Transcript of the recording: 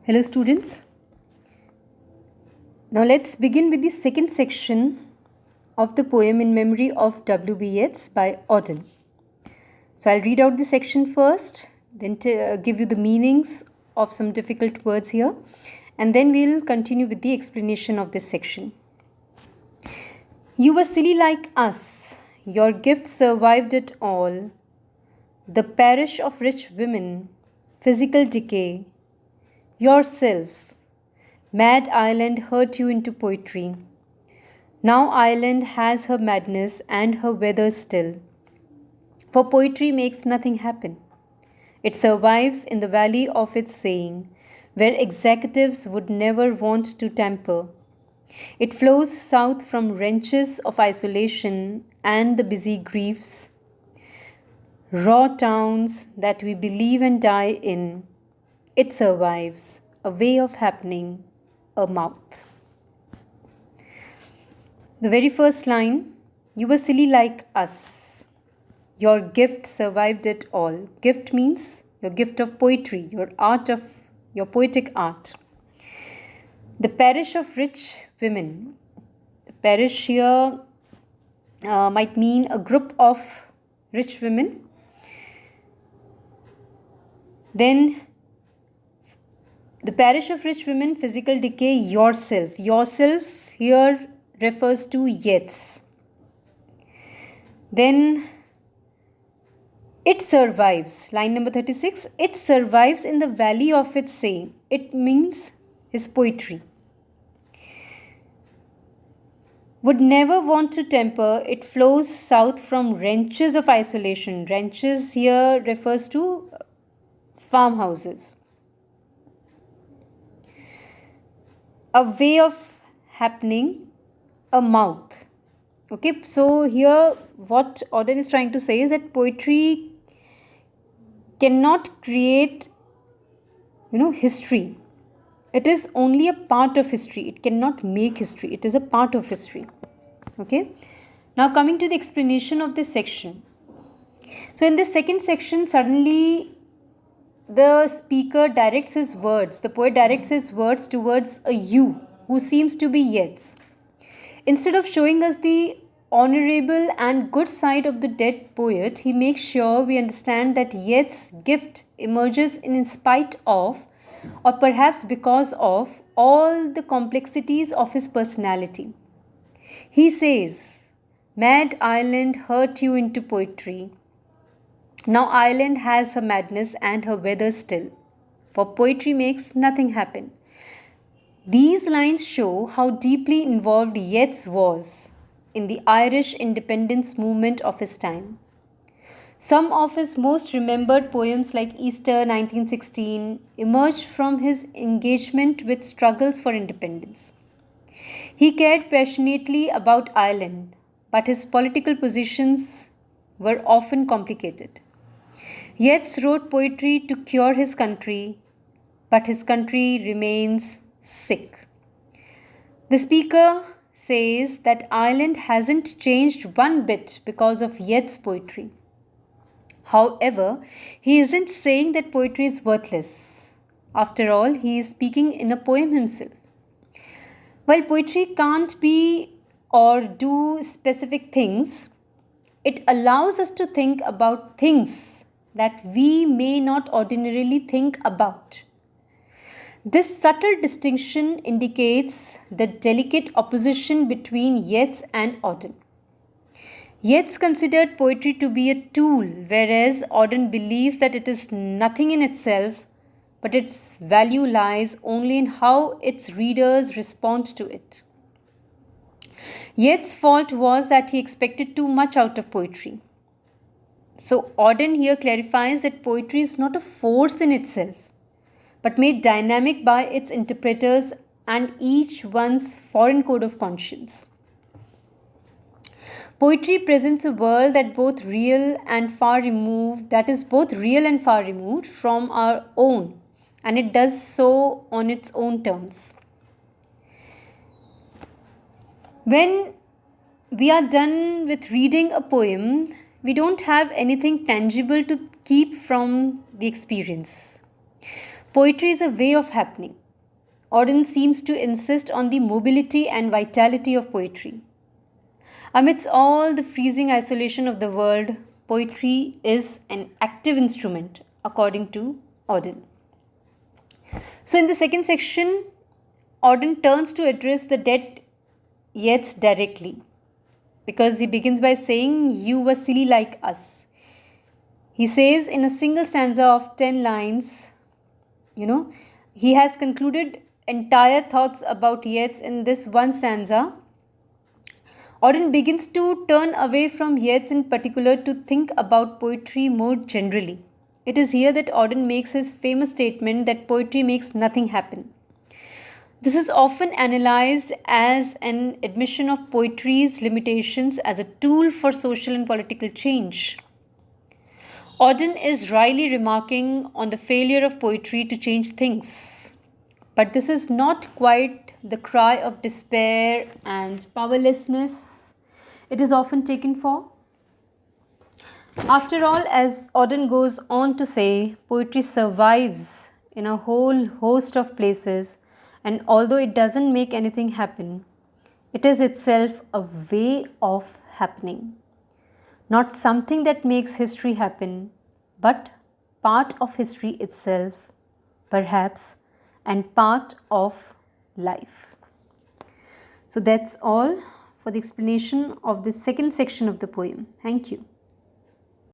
Hello, students. Now let's begin with the second section of the poem In Memory of W.B. Yeats by Auden. So I'll read out the section first, then give you the meanings of some difficult words here, and then we'll continue with the explanation of this section. You were silly like us, your gift survived it all. The parish of rich women, physical decay, yourself. Mad Ireland hurt you into poetry. Now Ireland has her madness and her weather still. For poetry makes nothing happen. It survives in the valley of its saying, where executives would never want to tamper. It flows south from wrenches of isolation and the busy griefs, raw towns that we believe and die in. It survives, a way of happening, a mouth. The very first line, you were silly like us. Your gift survived it all. Gift means your gift of poetry, your poetic art. The parish of rich women. The parish here might mean a group of rich women. Then the parish of rich women, physical decay, yourself. Yourself here refers to Yeats. Then it survives. Line number 36. It survives in the valley of its saying. It means his poetry. Would never want to temper. It flows south from wrenches of isolation. Wrenches here refers to farmhouses. A way of happening, a mouth. Okay, so here what Auden is trying to say is that poetry cannot create, history. It is only a part of history. It cannot make history. It is a part of history. Okay. Now coming to the explanation of this section. So in this second section, suddenly the speaker directs his words, the poet directs his words towards a you who seems to be Yeats. Instead of showing us the honorable and good side of the dead poet, he makes sure we understand that Yeats' gift emerges in spite of, or perhaps because of, all the complexities of his personality. He says, Mad Ireland hurt you into poetry. Now Ireland has her madness and her weather still, for poetry makes nothing happen. These lines show how deeply involved Yeats was in the Irish independence movement of his time. Some of his most remembered poems, like Easter 1916, emerged from his engagement with struggles for independence. He cared passionately about Ireland, but his political positions were often complicated. Yeats wrote poetry to cure his country, but his country remains sick. The speaker says that Ireland hasn't changed one bit because of Yeats' poetry. However, he isn't saying that poetry is worthless. After all, he is speaking in a poem himself. While poetry can't be or do specific things, it allows us to think about things that we may not ordinarily think about. This subtle distinction indicates the delicate opposition between Yeats and Auden. Yeats considered poetry to be a tool, whereas Auden believes that it is nothing in itself, but its value lies only in how its readers respond to it. Yeats' fault was that he expected too much out of poetry. So Auden here clarifies that poetry is not a force in itself, but made dynamic by its interpreters and each one's foreign code of conscience. Poetry presents a world that is both real and far removed from our own, and it does so on its own terms. When we are done with reading a poem, we don't have anything tangible to keep from the experience. Poetry is a way of happening. Auden seems to insist on the mobility and vitality of poetry. Amidst all the freezing isolation of the world, poetry is an active instrument, according to Auden. So, in the second section, Auden turns to address the dead Yeats directly, because he begins by saying, "You were silly like us." He says in a single stanza of 10 lines, he has concluded entire thoughts about Yeats in this one stanza. Auden begins to turn away from Yeats in particular to think about poetry more generally. It is here that Auden makes his famous statement that poetry makes nothing happen. This is often analyzed as an admission of poetry's limitations as a tool for social and political change. Auden is wryly remarking on the failure of poetry to change things. But this is not quite the cry of despair and powerlessness it is often taken for. After all, as Auden goes on to say, poetry survives in a whole host of places, and although it doesn't make anything happen, it is itself a way of happening. Not something that makes history happen, but part of history itself, perhaps, and part of life. So that's all for the explanation of the second section of the poem. Thank you.